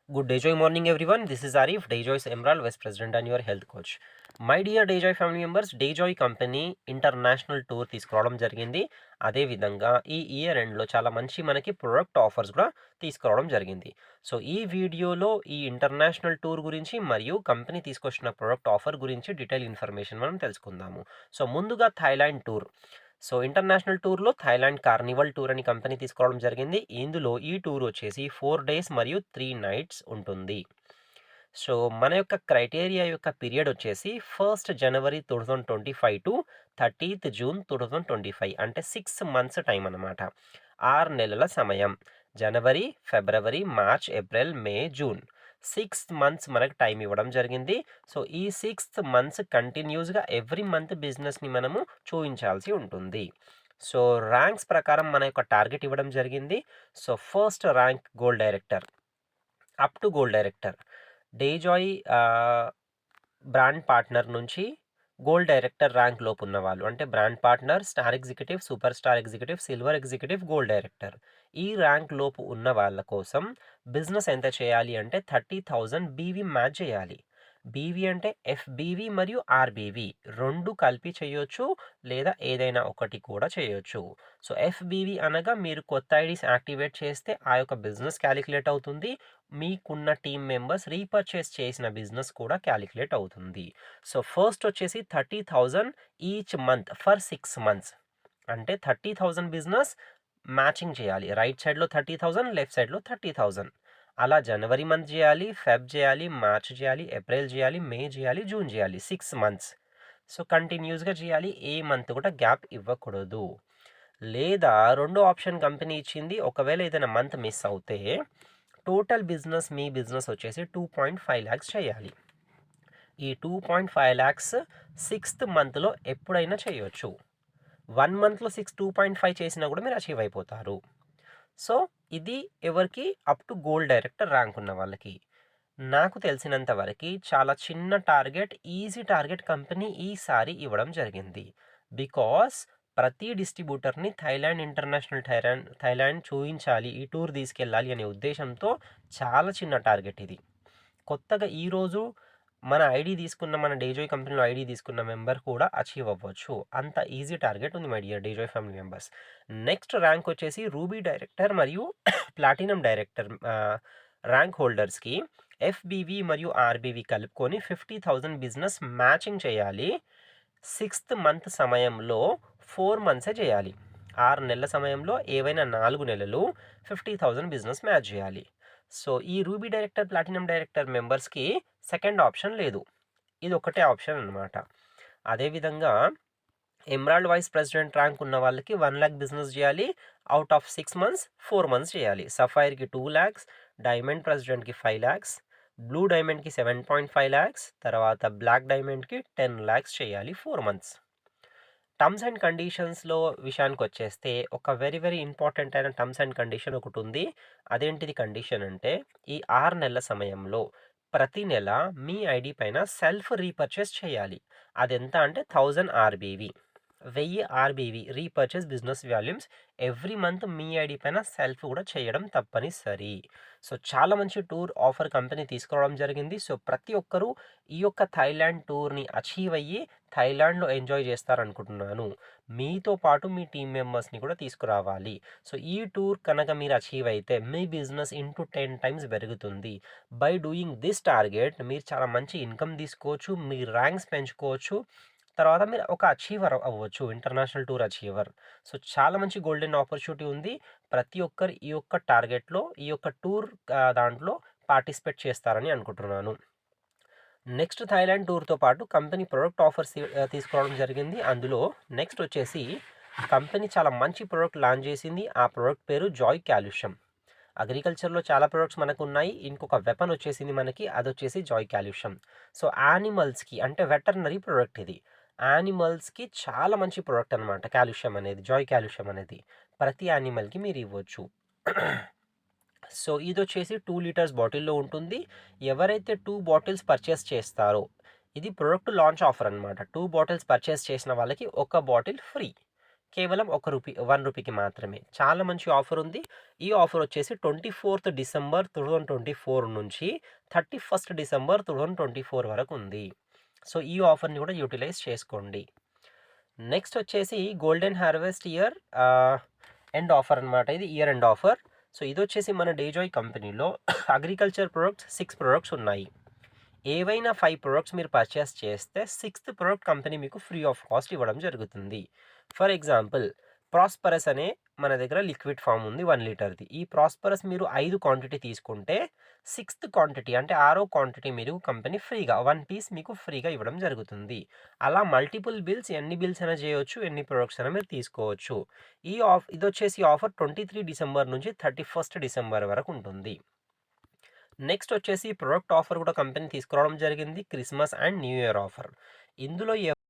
Good Dayjoy morning everyone. This is Arif, Dayjoy's Emerald Vice President and your health coach. My dear Dayjoy family members, Dayjoy company international tour తీసుకురావడం జరిగింది. అదేవిధంగా ఈ year ఎండ్లో చాలా మంచి మనకి product offers కూడా తీసుకురావడం జరిగింది. సో ఈ వీడియోలో ఈ ఇంటర్నేషనల్ టూర్ గురించి మరియు కంపెనీ తీసుకొచ్చిన ప్రొడక్ట్ ఆఫర్ గురించి డీటెయిల్ ఇన్ఫర్మేషన్ మనం తెలుసుకుందాము. సో ముందుగా థాయిలాండ్ టూర్. సో ఇంటర్నేషనల్ టూర్లో థాయిలాండ్ కార్నివల్ టూర్ అని కంపెనీ తీసుకోవడం జరిగింది. ఇందులో ఈ టూర్ వచ్చేసి 4 days మరియు 3 nights ఉంటుంది. సో మన యొక్క క్రైటీరియా యొక్క పీరియడ్ వచ్చేసి 1st January 2025 to 30th June 2025 అంటే 6 months టైం అనమాట. 6 నెలల సమయం. జనవరి, ఫిబ్రవరి, మార్చ్, ఏప్రిల్, మే, జూన్ 6 months మనకు టైం ఇవ్వడం జరిగింది. సో ఈ 6 months కంటిన్యూస్గా ఎవ్రీ మంత్ బిజినెస్ని మనము చూపించాల్సి ఉంటుంది. సో ర్యాంక్స్ ప్రకారం మన యొక్క టార్గెట్ ఇవ్వడం జరిగింది. So first rank gold director, up to gold director. Dejoy brand partner నుంచి గోల్డ్ డైరెక్టర్ ర్యాంక్ లోపు ఉన్నవాళ్ళు అంటే brand partner, star executive, super star executive, silver executive, gold director. ఈ ర్యాంక్ లోపు ఉన్న వాళ్ళ కోసం బిజినెస్ ఎంత చేయాలి అంటే 30,000 బీవీ మ్యాచ్ చేయాలి. బీవీ అంటే ఎఫ్బీవీ మరియు ఆర్బీవీ రెండు కలిపి చేయొచ్చు, లేదా ఏదైనా ఒకటి కూడా చేయొచ్చు. సో ఎఫ్బీవీ అనగా మీరు కొత్త ఐడీస్ యాక్టివేట్ చేస్తే ఆ యొక్క బిజినెస్ క్యాలిక్యులేట్ అవుతుంది. మీకున్న టీమ్ మెంబర్స్ రీపర్చేస్ చేసిన బిజినెస్ కూడా క్యాలిక్యులేట్ అవుతుంది. సో ఫస్ట్ వచ్చేసి 30,000 ఈచ్ మంత్ ఫర్ 6 months అంటే 30,000 బిజినెస్ మ్యాచింగ్ చేయాలి. రైట్ సైడ్లో 30,000, లెఫ్ట్ సైడ్లో 30,000. అలా జనవరి మంత్ చేయాలి, ఫెబ్ చేయాలి, మార్చ్ చేయాలి, ఏప్రిల్ చేయాలి, మే చేయాలి, జూన్ చేయాలి. 6 months. సో కంటిన్యూస్గా చేయాలి. ఏ మంత్ కూడా గ్యాప్ ఇవ్వకూడదు. లేదా రెండో ఆప్షన్ కంపెనీ ఇచ్చింది, ఒకవేళ ఏదైనా మంత్ మిస్ అవుతే టోటల్ బిజినెస్ మీ బిజినెస్ వచ్చేసి 2.5 lakhs చేయాలి. ఈ 2.5 lakhs 6th monthలో ఎప్పుడైనా చేయొచ్చు. 1 monthలో 2.5 చేసినా కూడా మీరు అచీవ్ అయిపోతారు. సో ఇది ఎవరికి? Up to gold director rank ఉన్న వాళ్ళకి. నాకు తెలిసినంత వరకు చాలా చిన్న టార్గెట్, ఈజీ టార్గెట్ కంపెనీ ఈసారి ఇవ్వడం జరిగింది. బికాస్ ప్రతి డిస్ట్రిబ్యూటర్ని థైలాండ్ చూపించాలి, ఈ టూర్ తీసుకెళ్ళాలి అనే ఉద్దేశంతో చాలా చిన్న టార్గెట్ ఇది. కొత్తగా ఈరోజు మన డేజాయ్ కంపెనీలో ఐడి తీసుకున్న మెంబర్ కూడా అచీవ్ అవ్వచ్చు. అంత ఈజీ టార్గెట్ ఉంది my dear Dejoy family members. Next rank వచ్చేసి రూబీ డైరెక్టర్ మరియు ప్లాటినం డైరెక్టర్ ర్యాంక్ హోల్డర్స్కి ఎఫ్బీవీ మరియు ఆర్బీవీ కలుపుకొని 50,000 బిజినెస్ మ్యాచింగ్ చేయాలి. 6th month సమయంలో 4 months చేయాలి. 6 నెలల సమయంలో ఏవైనా 4 నెలలు 50,000 బిజినెస్ మ్యాచ్ చేయాలి. సో ఈ రూబీ డైరెక్టర్, ప్లాటినం డైరెక్టర్ మెంబర్స్కి సెకండ్ ఆప్షన్ లేదు. ఇది ఒకటే ఆప్షన్ అనమాట. అదేవిధంగా ఎమరాల్డ్ వైస్ ప్రెసిడెంట్ ర్యాంక్ ఉన్న వాళ్ళకి 1 lakh బిజినెస్ చేయాలి. అవుట్ ఆఫ్ 6 months 4 months చేయాలి. సఫైర్కి 2 lakhs, డైమండ్ ప్రెసిడెంట్కి 5 lakhs, బ్లూ డైమండ్కి 7.5 lakhs, తర్వాత బ్లాక్ డైమండ్కి 10 lakhs చేయాలి 4 months. టర్మ్స్ అండ్ కండిషన్స్లో విషయానికి వచ్చేస్తే ఒక వెరీ వెరీ ఇంపార్టెంట్ అయిన టర్మ్స్ అండ్ కండిషన్ ఒకటి ఉంది. అదేంటిది కండిషన్ అంటే ఈ 6 నెలల సమయంలో ప్రతి నెల మీ ఐడి పైన సెల్ఫ్ రీపర్చేస్ చేయాలి. అదెంత అంటే 1000 RBV, 1000 RBV repurchase business volumes every month మీ ఐడి పైన సెల్ఫ్ కూడా చేయడం తప్పనిసరి. సో చాలా మంచి టూర్ ఆఫర్ కంపెనీ తీసుకురావడం జరిగింది. సో ప్రతి ఒక్కరూ ఈ యొక్క థాయిలాండ్ టూర్ని అచీవ్ అయ్యి థాయిలాండ్లో ఎంజాయ్ చేస్తారనుకుంటున్నాను. మీతో పాటు మీ టీం మెంబర్స్ని కూడా తీసుకురావాలి. సో ఈ టూర్ కనుక మీరు అచీవ్ అయితే మీ బిజినెస్ ఇంటూ 10 times పెరుగుతుంది. బై డూయింగ్ దిస్ టార్గెట్ మీరు చాలా మంచి ఇన్కమ్ తీసుకోవచ్చు, మీ ర్యాంక్స్ పెంచుకోవచ్చు, తర్వాత మీరు ఒక అచీవర్ అవ్వచ్చు, ఇంటర్నేషనల్ టూర్ అచీవర్. సో చాలా మంచి గోల్డెన్ ఆపర్చునిటీ ఉంది. ప్రతి ఒక్కరు ఈ యొక్క టార్గెట్లో, ఈ యొక్క టూర్ దాంట్లో పార్టిసిపేట్ చేస్తారని అనుకుంటున్నాను. నెక్స్ట్ థాయిలాండ్ టూర్తో పాటు కంపెనీ ప్రొడక్ట్ ఆఫర్స్ తీసుకోవడం జరిగింది. అందులో నెక్స్ట్ వచ్చేసి కంపెనీ చాలా మంచి ప్రొడక్ట్ లాంచ్ చేసింది. ఆ ప్రొడక్ట్ పేరు జాయ్ కాల్షియం. అగ్రికల్చర్లో చాలా ప్రొడక్ట్స్ మనకు ఉన్నాయి. ఇంకొక వెపన్ వచ్చేసింది మనకి, అది వచ్చేసి జాయ్ కాల్షియం. సో యానిమల్స్కి అంటే వెటర్నరీ ప్రొడక్ట్ ఇది. యానిమల్స్కి చాలా మంచి ప్రొడక్ట్ అనమాట కాల్షియం అనేది, జాయ్ కాల్షియం అనేది. ప్రతి యానిమల్కి మీరు ఇవ్వచ్చు. సో ఇది వచ్చేసి 2 liters బాటిల్లో ఉంటుంది. ఎవరైతే 2 bottles పర్చేస్ చేస్తారో, ఇది ప్రొడక్ట్ లాంచ్ ఆఫర్ అనమాట. 2 bottles పర్చేస్ చేసిన వాళ్ళకి ఒక బాటిల్ ఫ్రీ. కేవలం ₹1 మాత్రమే. చాలా మంచి ఆఫర్ ఉంది. ఈ ఆఫర్ వచ్చేసి 24th డిసెంబర్ 2024 నుంచి 31st డిసెంబర్ 2024 వరకు ఉంది. సో, ఈ ఆఫర్‌ని కూడా యూటిలైజ్ చేసుకోండి. నెక్స్ట్ వచ్చేసి గోల్డెన్ హార్వెస్ట్ ఎండ్ ఆఫర్ అనమాట. ఇది ఇయర్ ఎండ్ ఆఫర్. సో, ఇదొచ్చేసి మన డేజాయ్ కంపెనీలో అగ్రికల్చర్ ప్రొడక్ట్స్ 6 ప్రొడక్ట్స్ ఉన్నాయి. ఏవైనా 5 ప్రొడక్ట్స్ మీరు పర్చేస్ చేస్తే 6th ప్రొడక్ట్ కంపెనీ మీకు ఫ్రీ ఆఫ్ కాస్ట్ ఇవ్వడం జరుగుతుంది. ఫర్ ఎగ్జాంపుల్ ప్రాస్పరస్ అనే మన దగ్గర లిక్విడ్ ఫామ్ ఉంది 1 లీటర్‌ది. ఈ ప్రాస్పరస్ మీరు 5 క్వాంటిటీ తీసుకుంటే 6th క్వాంటిటీ అంటే 6వ క్వాంటిటీ మీరు కంపెనీ ఫ్రీగా 1 పీస్ మీకు ఫ్రీగా ఇవ్వడం జరుగుతుంది. అలా మల్టిపుల్ బిల్స్ ఎన్ని బిల్స్ అయినా చేయొచ్చు. ఎన్ని ప్రొడక్ట్స్ అయినా మీరు తీసుకోవచ్చు. ఇదొచ్చేసి ఆఫర్ 23 డిసెంబర్ నుంచి 31st డిసెంబర్ వరకు ఉంటుంది. నెక్స్ట్ వచ్చేసి ప్రొడక్ట్ ఆఫర్ కూడా కంపెనీ తీసుకురావడం జరిగింది. Christmas and new year offer. ఇందులో